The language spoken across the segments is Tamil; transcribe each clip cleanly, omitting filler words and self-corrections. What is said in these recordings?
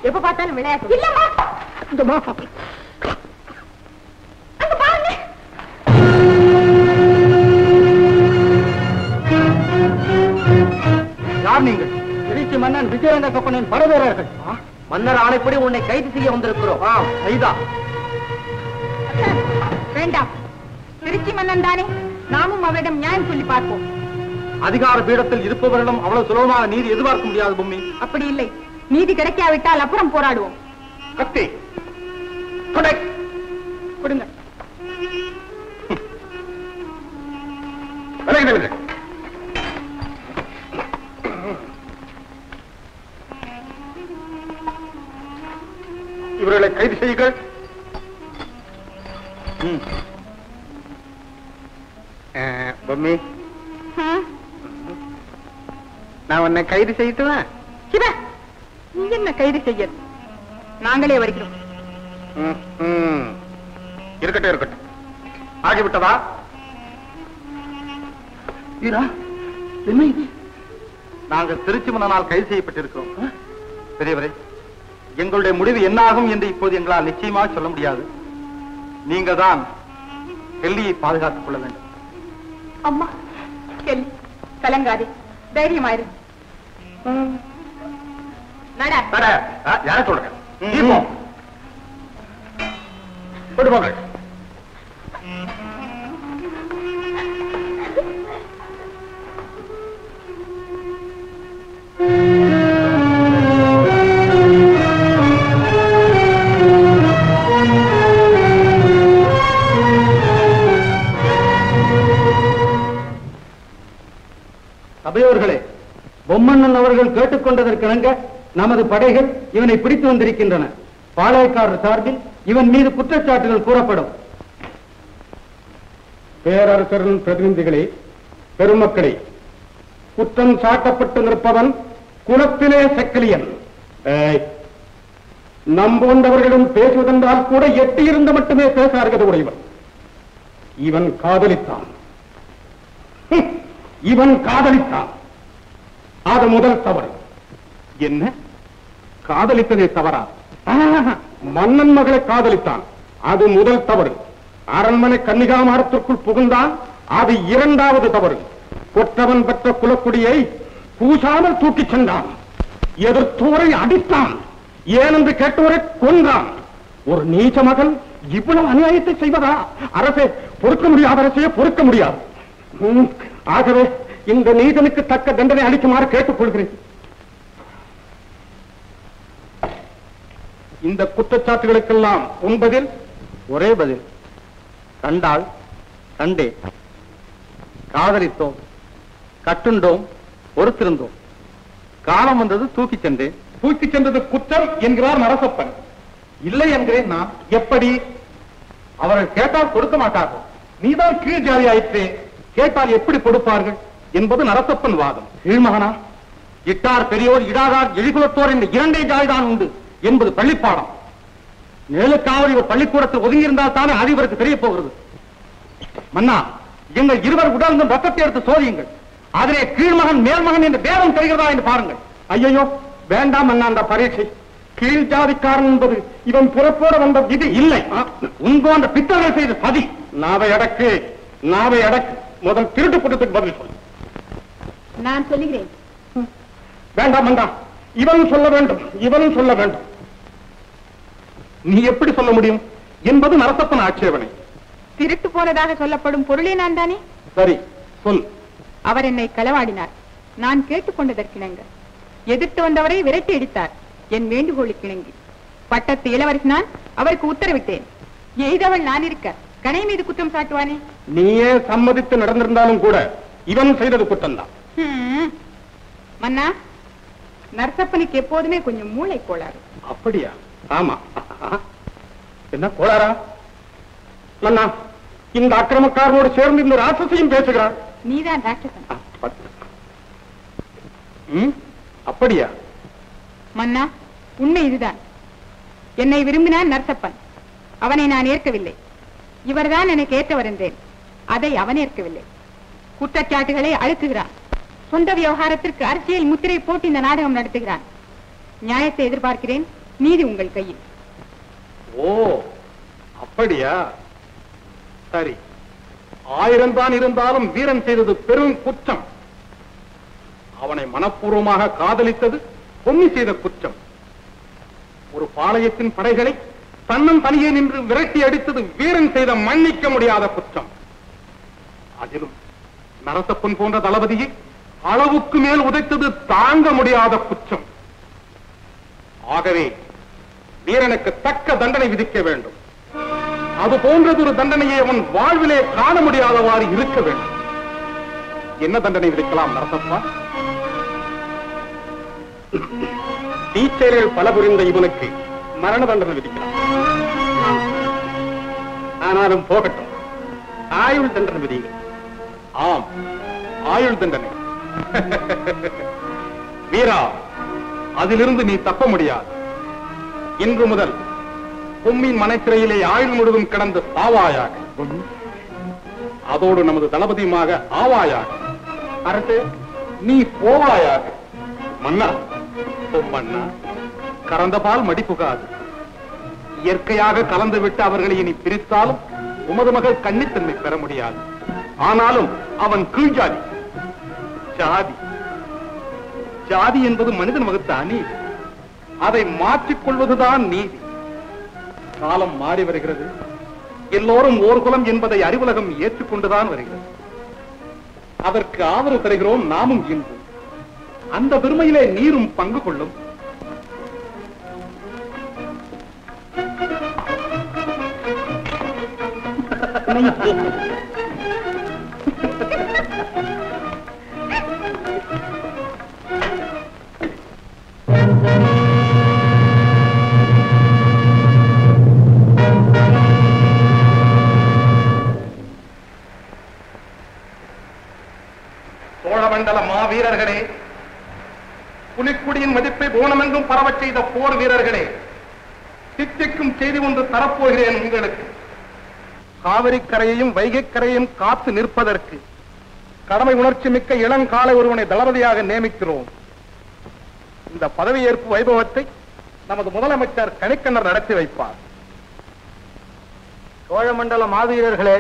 எப்ப பார்த்தாலும் விளையாட்டு இல்லம்மா. இந்த யார் நீங்கள்? திருச்சி மன்னன் விஜயரங்க கப்பனின் படவேறர்கள். மன்னர் ஆணைப்படி உன்னை கைது செய்ய வந்திருக்கிறோம். கைதா? வேண்டாம், திருச்சி மன்னன் தானே, நாமும் அவரிடம் நியாயம் சொல்லி பார்ப்போம். அதிகார பீடத்தில் இருப்பவரிடம் அவ்வளவு சுலபமாக நீதி எதிர்பார்க்க முடியாது பொம்மி. அப்படி இல்லை, நீதி கிடைக்காவிட்டால் அப்புறம் போராடுவோம். கத்தி கொடுங்க. இவர்களை கைது செய்யுங்கள். பொம்மி, நான் உன்னை கைது செய்யட்டுமா? நீ என்ன கைது செய்ய? நாங்களே வருகிறோம். இருக்கட்டும் இருக்கட்டும். ஆகிவிட்டதா? என்ன இது? நாங்கள் திருச்சி மன்னனால் கைது செய்யப்பட்டிருக்கிறோம். பெரியவரே, எங்களுடைய முடிவு என்ன ஆகும் என்று இப்போது எங்களால் நிச்சயமாக சொல்ல முடியாது. நீங்கள் தான் கெல்லியை பாதுகாத்துக் கொள்ள வேண்டும். அம்மா, கெல்லி கலங்காதே, தைரியமாயிரு. யார சொல்றேன்? போங்க. சபையோர்களே, பொம்மண்ணன் அவர்கள் கேட்டுக்கொண்டதற்கிணங்க நமது படைகள் இவனை பிடித்து வந்திருக்கின்றன. பாளையக்காரர் சார்பில் இவன் மீது குற்றச்சாட்டுகள் கூறப்படும். பேரரசரின் பிரதிநிதிகளே, பெருமக்களே, குற்றம் சாட்டப்பட்டு நிற்பவன் குலத்திலே செக்கிலியன். நம்போன்றவர்களிடம் பேசுவதென்றால் கூட எட்டியிருந்து மட்டுமே பேச அருகதை உடையவன். இவன் காதலித்தான். இவன் காதலித்தான். அது முதல் தவறு. என்ன? காதலித்ததே தவறா? மன்னன் மகளை காதலித்தான். அது முதல் தவறு. அரண்மனை கன்னிகாமாடத்திற்குள் புகுந்தான். அது இரண்டாவது தவறு. கொற்றவன் பெற்ற குலக்குடியை பூசாமல் தூக்கிச் சென்றான். எதிர்த்தோரை அடித்தான். ஏனென்று கேட்டோரை கொன்றான். ஒரு நீச்ச மகன் இவ்வளவு அநியாயத்தை செய்வதா? அரசே, பொறுக்க முடியாது. அரசையே பொறுக்க முடியாது. ஆகவே இந்த நீதனுக்கு தக்க தண்டனை அளிக்குமாறு கேட்டுக்கொள்கிறேன். இந்த குற்றச்சாட்டுகளுக்கெல்லாம் உன்பதில் ஒரே பதில். கண்டால் கண்டே, காதலித்தோம், கட்டுண்டோம், பொறுத்திருந்தோம். காலம் வந்தது தூக்கிச் சென்றேன். தூக்கிச் சென்றது குற்றம் என்கிறார் நரசப்பன். இல்லை என்கிறேன் நான். எப்படி? அவர்கள் கேட்டால் கொடுக்க மாட்டார்கள். நீதான் கீழ் ஜாதி ஆயிற்றே, கேட்டால் எப்படி கொடுப்பார்கள் என்பது நரசப்பன் வாதம். கீழ்மகனா, இட்டார் பெரியோர், இடாதார், எழிகுலத்தோர் என்ற இரண்டே ஜாதிதான் உண்டு என்பது பள்ளிப்பாடம். மேலுக்காவது இவர் பள்ளிக்கூடத்தில் ஒதுங்கியிருந்தால் தானே அது இவருக்கு தெரிய போகிறது. மன்னா, எங்கள் இருவர் உடலும் ரத்தத்தை எடுத்து சோதியுங்கள். அதிலே கீழ்மகன் மேல்மகன் என்று பேதம் தெரிகிறதா என்று பாருங்கள். ஐயோ, வேண்டாம் அண்ணா, அந்த பரீட்சை. கீழ் ஜாதிக்காரன் என்பது இவன் பிறப்போட வந்த விதி இல்லை. உன்போன்ற பித்தர்கள் செய்த சதி. நாவை அடக்கு, நாவை அடக்கு. முதல் திருட்டு குற்றத்துக்கு பதில் சொல்லு. நான் சொல்லுகிறேன். வேண்டாம் வேண்டாம், இவன் சொல்ல வேண்டும், இவனும் சொல்ல வேண்டும். நீ எப்படி சொல்ல முடியும் என்பது நரசப்பன் ஆட்சேபனை. திருட்டு போனதாக சொல்லப்படும் பொருளே நான் தானே. சரி, சொல். அவர் என்னை களவாடினார். நான் கேட்டுக்கொண்டதற்கிணங்க எதிர்த்து வந்தவரை விரட்டி அடித்தார். என் வேண்டுகோளுக்கு இணங்கி பட்டத்து இளவரசி நான் அவருக்கு உத்தரவிட்டேன். எய்தவள் நான் இருக்க கணை மீது குற்றம் சாட்டுவானே? நீயே சம்மதித்து நடந்திருந்தாலும் கூட இவன் செய்தது குற்றம் தான். மன்னா, நரசப்பனுக்கு எப்போதுமே கொஞ்சம் மூளை கோளாறு. அப்படியா? ஆமா. என்ன கோளாரா? மன்னா, இந்த அக்கிரமக்காரனோடு சேர்ந்து இந்த ராட்சசையும் பேசுகிறார். நீதான் ராட்சசன். அப்படியா? மன்னா, உண்மை இதுதான். என்னை விரும்பினான் நரசப்பன். அவனை நான் ஏற்கவில்லை. இவர்தான் எனக்கு ஏற்றவர் என்றேன். அதை அவன் ஏற்கவில்லை. குற்றச்சாட்டுகளை அழுத்துகிறான். சொந்த விவகாரத்திற்கு அரசியல் முத்திரை போட்டு இந்த நாடகம் நடத்துகிறான். நியாயத்தை எதிர்பார்க்கிறேன். நீதி உங்கள் கையில். ஓ, அப்படியா? சரி, 1000 தான் இருந்தாலும் வீரன் செய்தது பெரும் குற்றம். அவனை மனப்பூர்வமாக காதலித்தது பொன்னி செய்த குற்றம். ஒரு பாளையத்தின் படைகளை தன்னன் தனியே நின்று விரட்டி அடித்தது வீரன் செய்த மன்னிக்க முடியாத குற்றம். அதிலும் நரசப்பன் போன்ற தளபதியை அளவுக்கு மேல் உதைத்தது தாங்க முடியாத குற்றம். ஆகவே வீரனுக்கு தக்க தண்டனை விதிக்க வேண்டும். அது போன்றதொரு தண்டனையை அவன் வாழ்விலே காண முடியாதவாறு இருக்க வேண்டும். என்ன தண்டனை விதிக்கலாம் நரசப்பா? தீச்செயல்கள் பல புரிந்த இவனுக்கு மரண தண்டனை விதிக்கலாம். ஆனாலும் போகட்டும், ஆயுள் தண்டனை விதிங்க. ஆம், ஆயுள் தண்டனை. வீரா, அதிலிருந்து நீ தப்ப முடியாது. இன்று முதல் பொம்மின் மனைச்சிறையிலே ஆயுள் முழுவதும் கிடந்து சாவாயாக. அதோடு நமது தளபதியுமாக ஆவாயாக. அரசு, நீ போவாயாக. மன்னா, பொம்மண்ணா, கறந்த பால் மடிப்புகாது. இயற்கையாக கலந்துவிட்டு அவர்களை இனி பிரித்தாலும் உமது மகள் கன்னித்தன்மை பெற முடியாது. ஆனாலும் அவன் கீழ்ஜாதி. ஜாதி ஜாதி என்பது மனிதன் வகுத்த அநீதி. அதை மாற்றிக் கொள்வதுதான் நீதி. காலம் மாறி வருகிறது. எல்லோரும் ஓர் குலம் என்பதை அறிவுலகம் ஏற்றுக்கொண்டுதான் வருகிறது. அதற்கு ஆதரவு தருகிறோம் நாமும் இன்று. அந்த பெருமையிலே நீரும் பங்கு கொள்ளும். சோழமண்டல மாவீரர்களே, புலிக்குடியின் மதிப்பை போனமெங்கும் பரவச் செய்த போர் வீரர்களே, தித்திக்கும் செய்தி ஒன்று தரப்போகிறேன் உங்களுக்கு. காவிரிக்கரையையும் வைகைக்கரையையும் காத்து நிற்பதற்கு கடமை உணர்ச்சி மிக்க இளங்காலை ஒருவனை தளபதியாக நியமிக்கிறோம். இந்த பதவியேற்பு வைபவத்தை நமது முதலமைச்சர் கணிக்கண்ணர் நடத்தி வைப்பார். சோழமண்டல மாவீரர்களே,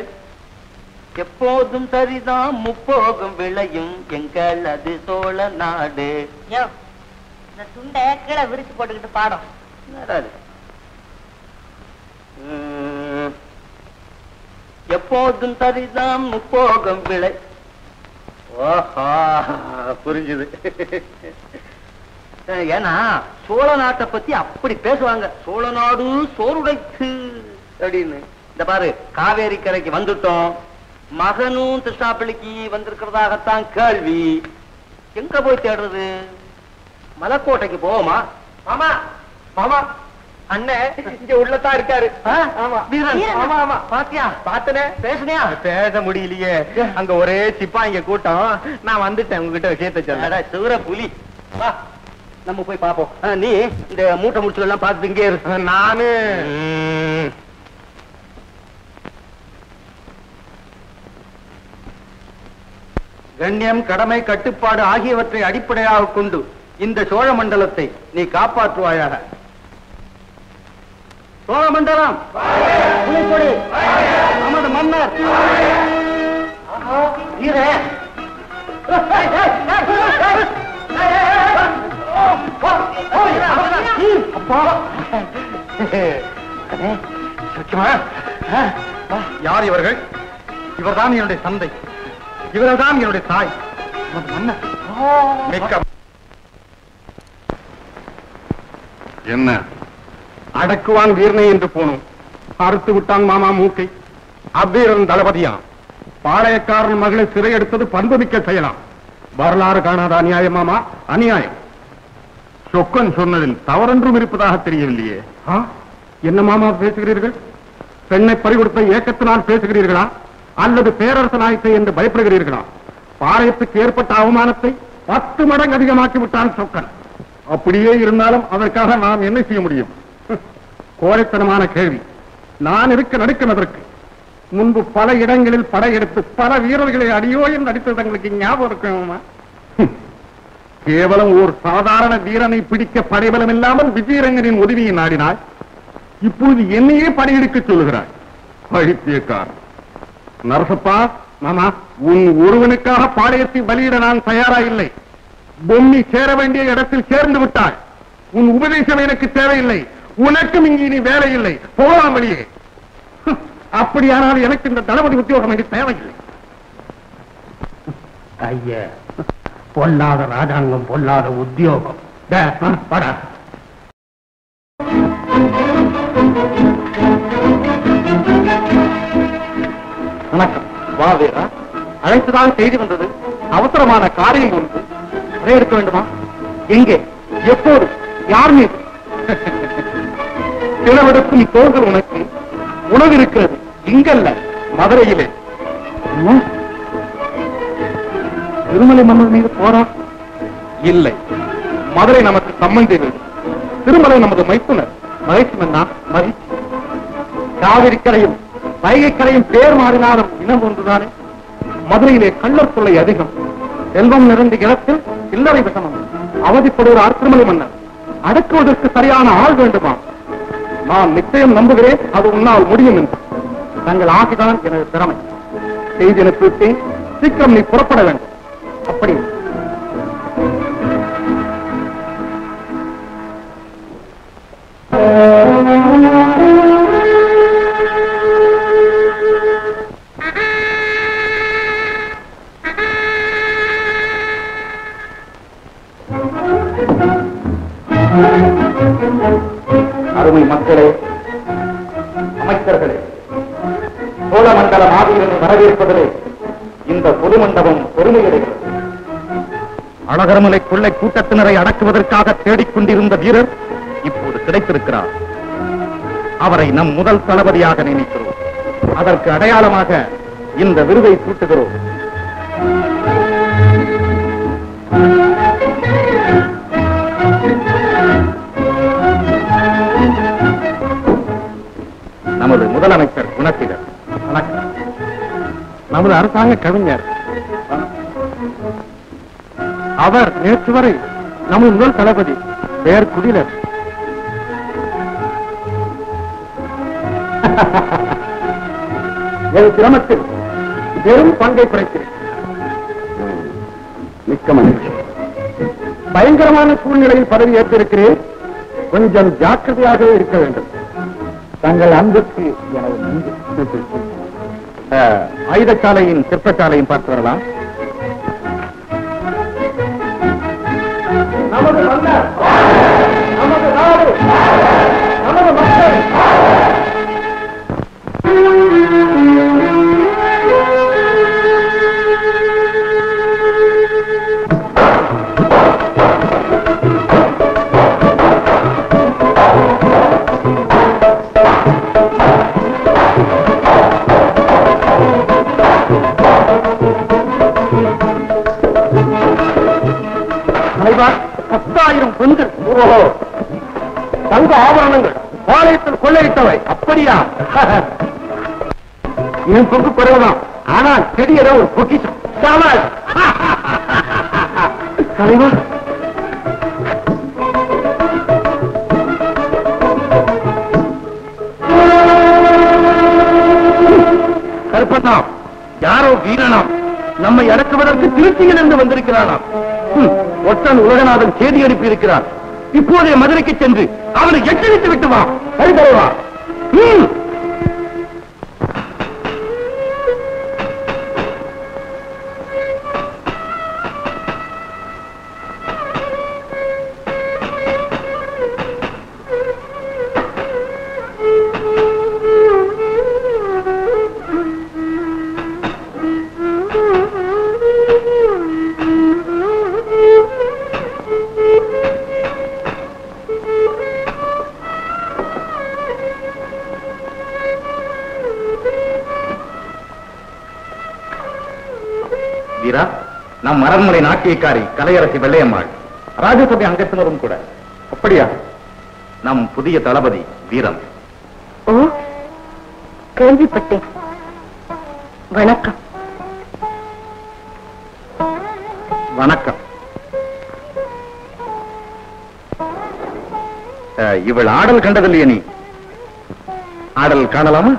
எப்போதும் சரிதான் முப்போகம் விளையும் எங்கள் அது சோழ நாடு. இந்த துண்டை கீழே விரிச்சு போட்டுக்கிட்டு பாடம். எப்போதும் சரிதான் முப்போகம் விளை. ஓஹா, புரிஞ்சுது. ஏன்னா சோழ நாட்டை பத்தி அப்படி பேசுவாங்க. சோழ நாடு சோறுடைத்து அப்படின்னு. இந்த பாரு, காவேரி கரைக்கு வந்துட்டோம். மகனும் திருஷ்ணாப்பள்ளிக்கு வந்திருக்கிறதாகத்தான் கேள்வி. எங்க போய் தேடுறது? மலைக்கோட்டைக்கு போவோமா? மாமா, மாமா, அண்ணன் இங்க உள்ளதான் இருக்காரு. ஆமா, வீரன். ஆமா ஆமா, பாத்தியா? பாத்தனே. பேசுனியா? பேச முடியலையே, அங்க ஒரே சிப்பாங்க கூட்டம். நான் வந்துட்டேன் உங்ககிட்ட விஷயத்தை சொல்ல. சூர புலி, வா நம்ம போய் பாப்போம். நீ இந்த மூட்டை முடிச்சுகள் எல்லாம் பார்த்து இங்கே இருக்கு. நானு கண்ணியம், கடமை, கட்டுப்பாடு ஆகியவற்றை அடிப்படையாக கொண்டு இந்த சோழ மண்டலத்தை நீ காப்பாற்றுவாயாக. சோழ மண்டலம், புலிக்கொடி, நமது மன்னர் யார் இவர்கள்? இவர்தான் என்னுடைய தந்தை, இவர்தான் என்னுடைய தாய். என்ன அடக்குவான் வீரனை என்று போனோம், அறுத்து விட்டான் மாமா மூக்கை. அவ்வீரன் தளபதியான். பாளையக்காரன் மகளை சிறை எடுத்தது பண்புமிக்க செய்யலாம். வரலாறு காணாத அநியாயம் மாமா, அநியாயம். சொக்கன் சொன்னதில் தவறென்றும் இருப்பதாக தெரியவில்லையே. என்ன மாமா பேசுகிறீர்கள்? பெண்ணை பறிகொடுத்த ஏக்கத்தினால் பேசுகிறீர்களா, அல்லது பேரரசனாயிற்று என்று பயப்படுகிறீர்களா? பாளையத்துக்கு ஏற்பட்ட அவமானத்தை 10 மடங்கு அதிகமாக்கி விட்டான் சொக்கன். அப்படியே இருந்தாலும் அதற்காக நாம் என்ன செய்ய முடியும்? கோழைத்தனமான கேள்வி. நான் இருக்க நடுக்கினதற்கு முன்பு பல இடங்களில் படையெடுத்து பல வீரர்களை அடியோ என்று அடித்தது தங்களுக்கு ஞாபகம் இருக்குமா? கேவலம் ஒரு சாதாரண வீரனை பிடிக்க படைபலம் இல்லாமல் விஜயரங்கனின் உதவியை நாடினாய். இப்போது என்னையே படையெடுக்க சொல்லுகிறாய். பழித்தியக்காரன். நரசப்பா, மாமா, உன் ஒருவனுக்காக பாளையத்தை பலியிட நான் தயாரா இல்லை. பொம்மி சேர வேண்டிய இடத்தில் சேர்ந்து விட்டாய். உன் உபதேசம் எனக்கு தேவையில்லை. உனக்கும் இங்கே இனி வேலை இல்லை. போகலாம் வெளியே. அப்படியானால் எனக்கு இந்த தளபதி உத்தியோகம் எனக்கு தேவையில்லை. ஐயா, பொல்லாத ராஜாங்கம், பொல்லாத உத்தியோகம். படா. வணக்கம். வா வீரா, அழைத்துதான் செய்தி வந்தது. அவசரமான காரியம் ஒன்று. அதை எடுக்க வேண்டுமா? எங்கே, எப்போது, யார் மீது? தினவெடுக்கும் தோள்கள் உனக்கு. உணவு இருக்கிறது. இங்கல்ல, மதுரையிலே. திருமலை மன்னர் மீது போரா? இல்லை, மதுரை நமக்கு சம்பந்தி வீடு. திருமலை நமது மைத்துனர். மகிழ்ச்சி மகிழ்ச்சி. காவிரி கரையும் வைகை கரையும் பேர் மாறினாலும் இனம் ஒன்றுதானே. மதுரையிலே கள்ளர் தொல்லை அதிகம். செல்வம் நிறைந்த இடத்தில் சில்லறை விஷமம். அவதிப்படுகிறார் திருமலை மன்னர். அடக்குவதற்கு சரியான ஆள் வேண்டுமா? நான் நிச்சயம் நம்புகிறேன் அது உன்னால் முடியும் என்று. தங்கள் ஆசைதான் எனது திறமை. செய்தி அனுப்பிவிட்டேன். சீக்கிரம் நீ புறப்பட வேண்டும். அப்படி அருமை மக்களே, அமைச்சர்களே, சோழமண்டல மாவீரனை வரவேற்பதிலே இந்த பொது மண்டபம் பெருமையடைகிறது. அழகர்மலை கொள்ளை கூட்டத்தினரை அடக்குவதற்காக தேடிக்கொண்டிருந்த வீரர் இப்போது கிடைத்திருக்கிறார். அவரை நம் முதல் தளபதியாக நினைக்கிறோம். அதற்கு அடையாளமாக இந்த விருதை சூட்டுகிறோம். நமது முதலமைச்சர் குணசீலர். வணக்கம். நமது அரசாங்க கவிஞர். அவர் நேற்று வரை நமது முதல் தளபதி பெயர் குடிலர். என் சிரமத்தில் பெரும் பங்கை குறைக்கிறேன். மிக்க மகிழ்ச்சி. பயங்கரமான சூழ்நிலையில் பதவி ஏற்றிருக்கிறேன். கொஞ்சம் ஜாக்கிரதையாக இருக்க வேண்டும். தங்கள் அன்புக்கு எனது நன்றி. ஆயுதசாலையின் சிற்பசாலையும் பார்த்து வரலாம். நமது மன்னர், நமது நாடு, நமது மக்கள். பெண்கள், தங்க ஆபரணங்கள் பாளையத்தில் கொள்ளையிட்டவை. அப்படியா? என் பொங்கு குறைவுதான். ஆனால் செடியட ஒரு பொக்கிஷம். தலைவர், கருப்பண்ணாம் யாரோ வீரனாம் நம்மை அடக்குவதற்கு திருச்சியில் இருந்து வந்திருக்கிறானாம். ஒற்றன் உலகநாதன் செய்தி அனுப்பி இருக்கிறார். இப்போதே மதுரைக்கு சென்று அவனை எச்சரித்து விட்டு வா. வா. வீரா, நம் அரண்மனை நாட்டியக்காரி கலையரசி வெள்ளையம்மாள், ராஜசபை அங்கத்தினரும் கூட. அப்படியா? நம் புதிய தளபதி வீரன். ஓ, கேள்விப்பட்டேன். வணக்கம். வணக்கம். இவள் ஆடல் கண்டதில்லையே நீ? ஆடல் காணலாமா?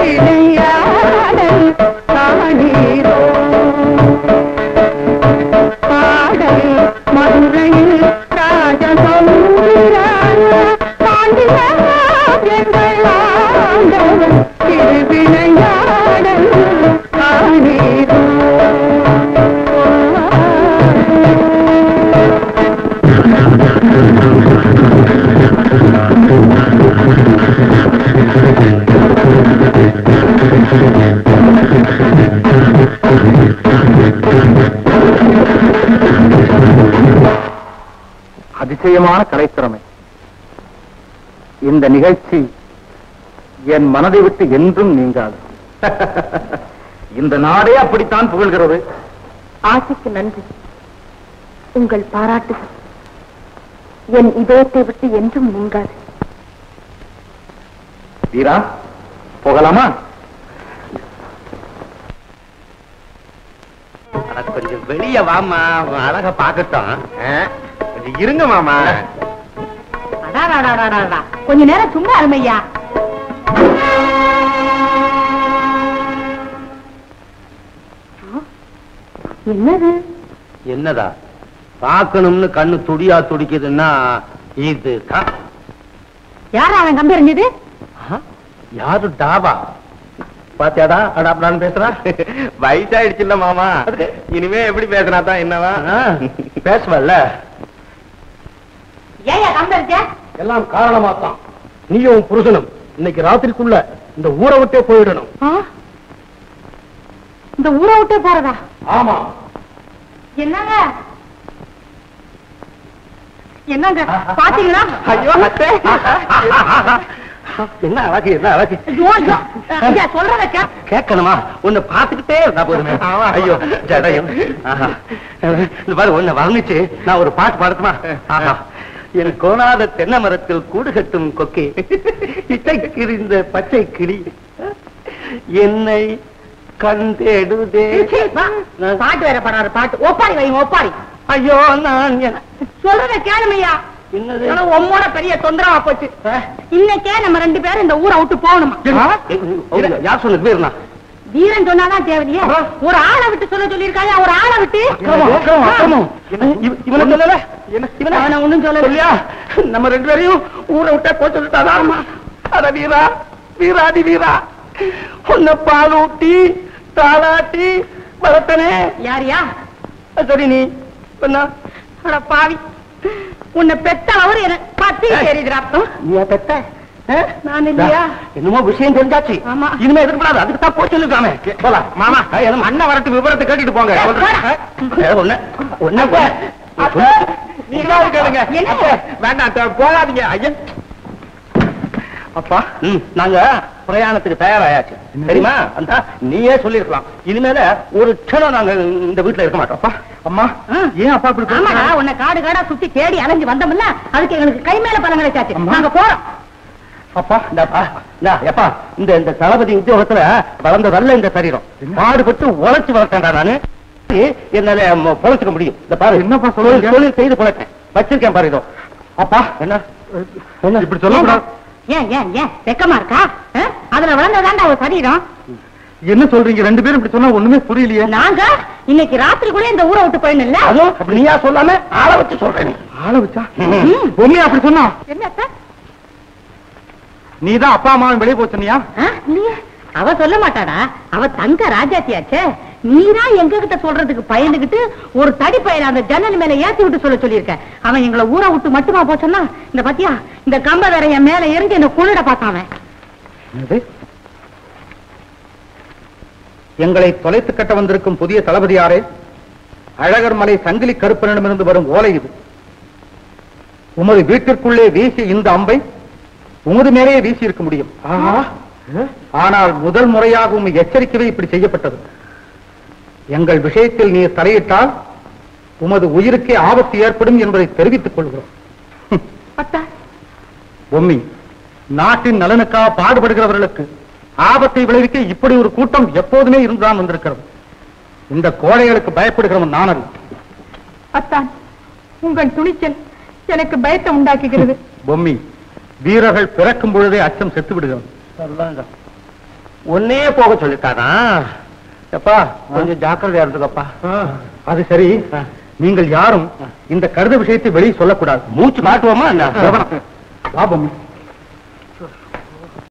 விளையாடல் காணீரோ அதிசயமான கலைத்திறமை. இந்த நிகழ்ச்சி என் மனதை விட்டு என்றும் நீங்காது. இந்த நாடே அப்படித்தான் புகழ்கிறது. ஆசைக்கு நன்றி. உங்கள் பாராட்டுகள் என் இதயத்தை விட்டு என்றும் நீங்காது. வீரா, போகலாமா? கொஞ்சம் வெளிய வாமா, அழக பாக்கட்டும். இருங்க மாமா. கொஞ்ச நேரம் சும்மா அருமையா. என்னது? என்னதா பாக்கணும்னு கண்ணு துடியா துடிக்குதுன்னா இதுதான். யாரா அவன் கம்பி எறிஞ்சது? யாரு டாபா பாத்தியாடா? அடாப்டான்னு பேசுறா. வயசாயிடுச்சுல்ல மாமா, இனிமே எப்படி பேசினாதான் என்னவா பேசுவல்ல. ஏயா கம்பி எறிஞ்ச? எல்லாம் காரணமாத்தான். நீயும் புருஷனும் இன்னைக்கு ராத்திரிக்குள்ள இந்த ஊரை விட்டே போயிடணும். இந்த ஊரை விட்டே போறதா? ஆமா. என்னங்க என்னங்க பாத்தீங்களா? ஐயோ அத்தை, என்ன அழகு, என்ன அழகு. சொல்றத கேட்கணுமா? உன்னை பாத்துக்கிட்டே இருந்தா போதுமே. ஐயோ ஜடையும். இந்த பாரு, உன்னை வர்ணிச்சு நான் ஒரு பாட்டு பாடட்டுமா? என் கோணாத தென்னை மரத்தில் கூடு கட்டும் கொக்கே, இசைக்கிறிந்த பச்சை கிளி என்னை கண்டெடுதே. பாட்டு வேற பாடுறாரு. பாட்டு ஒப்பாரி வைங்க, ஒப்பாரி. ஐயோ நான் சொல்றத கேளுமையா. என்னது? உம்மோட பெரிய தொந்தரவா போச்சு. இன்னைக்கே நம்ம 2 பேரும் இந்த ஊரை விட்டு போகணுமா? யார் சொன்னது? வீரனா? வீரன் சொன்னாதான் தேவையா? ஒரு ஆளை விட்டு சொல்ல சொல்லிருக்காங்க. ஒரு ஆளை விட்டு இவனை சொல்லல. இவனை ஒண்ணும் சொல்லலையா? நம்ம 2 பேரையும் ஊரை விட்டா போய் சொல்லிட்டாதான். அட வீரா, வீராதி வீரா, உன்னை பாலூட்டி தாளாட்டி வளர்த்தனே. யாரியா? சரி, நீ என்ன பாவி, உன்னை பெத்த அவரு எனக்கு பத்தி தெரியுதுடா. நீ பெத்த? நான் இல்லையா? என்னமோ விஷயம் தெரிஞ்சாச்சு. ஆமா. இனிமே எதிர்பாராது. அதுக்கு தான் போய் சொல்லிருக்காமே. போலாம் மாமா. அண்ணன் வரட்டு விவரத்தை கேட்டுட்டு போங்க. வேண்டாம், போகாதீங்க. ஐயன் அப்பா, நாங்க பிரயாணத்துக்கு தயாராயாச்சு தெரியுமா? அந்த நீயே சொல்லிருக்கலாம். இனிமேல ஒரு க்ஷணம் நாங்க இந்த வீட்டுல இருக்க மாட்டோம். அப்பா, அம்மா, ஏன் அப்பா இப்படி? ஆமாடா, உன்னை காடு காடா சுத்தி தேடி அலைஞ்சு வந்தோம்ல, அதுக்கு எங்களுக்கு கை மேல பலன் கிடைச்சாச்சு. நாங்க போறோம். அப்பா, எப்பா, இந்த தளபதி உத்தியோகத்துல வளர்ந்ததல்ல இந்த சரீரம். பாடுபட்டு உழைச்சு வளர்த்தேன்டா நானு. என்னால பொழைச்சுக்க முடியும். இந்த பாரு, என்னப்பா தொழில் செய்து பொழைச்சேன். வச்சிருக்கேன் பாரு. இதோ அப்பா, என்ன இப்படி சொல்லக்கூடாது. ஏன் ஏன் ஏன் வெக்கமா இருக்கா? அதுல வளர்ந்ததாண்டா ஒரு சரீரம். என்ன சொல்றீங்க? 2 பேரும் இப்படி சொன்னா ஒண்ணுமே புரியலையே. நாங்க இன்னைக்கு ராத்திரி கூட இந்த ஊரை விட்டு போயிடல. அதுவும் அப்படி நீயா சொல்லாம ஆளை வச்சு சொல்றேன். ஆளை வச்சா? பொம்மையா அப்படி சொன்னா? என்ன நீதான் அப்பா அம்மா வெளியே போச்சுனியா? அவ சொல்ல மாட்டாடா. அவ தங்க ராஜாத்தியாச்சே. நீதான் எங்க கிட்ட சொல்றதுக்கு பயந்துகிட்டு ஒரு தடி பையன் அந்த ஜன்னல் மேல ஏத்தி விட்டு சொல்லிருக்க. அவன் எங்களை ஊரை விட்டு மட்டுமா போச்சோன்னா, இந்த பத்தியா இந்த கம்ப வேற என் மேல இருந்து என்ன கொள்ளிட பார்த்தான். எங்களை தொலைத்து கட்ட வந்திருக்கும் புதிய தளபதியாரே, அழகர் மலை சங்கிலி கருப்பனிடமிருந்து வரும் ஓலை இது. உமது வீட்டிற்குள்ளே வீசி இந்த அம்பை உமது மேலே வீசி இருக்க முடியும். ஆனால் முதல் முறையாக உண்மை எச்சரிக்கவே இப்படி செய்யப்பட்டது. எங்கள் விஷயத்தில் நீர் தலையிட்டால் உமது உயிருக்கே ஆபத்து ஏற்படும் என்பதை தெரிவித்துக் கொள்கிறோம். பொம்மி, நாட்டின் நலனுக்காக பாடுபடுகிறவர்களுக்கு ஆபத்தை விளைவிக்க இப்படி ஒரு கூட்டம் எப்போதுமே இருந்துதான் வந்திருக்கிறது. இந்த கோழைகளுக்கு பயப்படுகிறவன் நான் அல்ல. அத்தான், உங்கள் துணிச்சல் எனக்கு பயத்தை உண்டாக்குகிறது. பொம்மி, வீரர்கள் பிறக்கும் பொழுதே அச்சம் செத்து விடுகிறது. ஒன்னே போக சொல்லிட்டானா? எப்பா, கொஞ்சம் ஜாக்கிரதையா இருந்துக்கப்பா. அது சரி, நீங்கள் யாரும் இந்த கருத விஷயத்தை வெளியே சொல்லக்கூடாது. மூச்சு காட்டுவோமா? வா பொம்மி.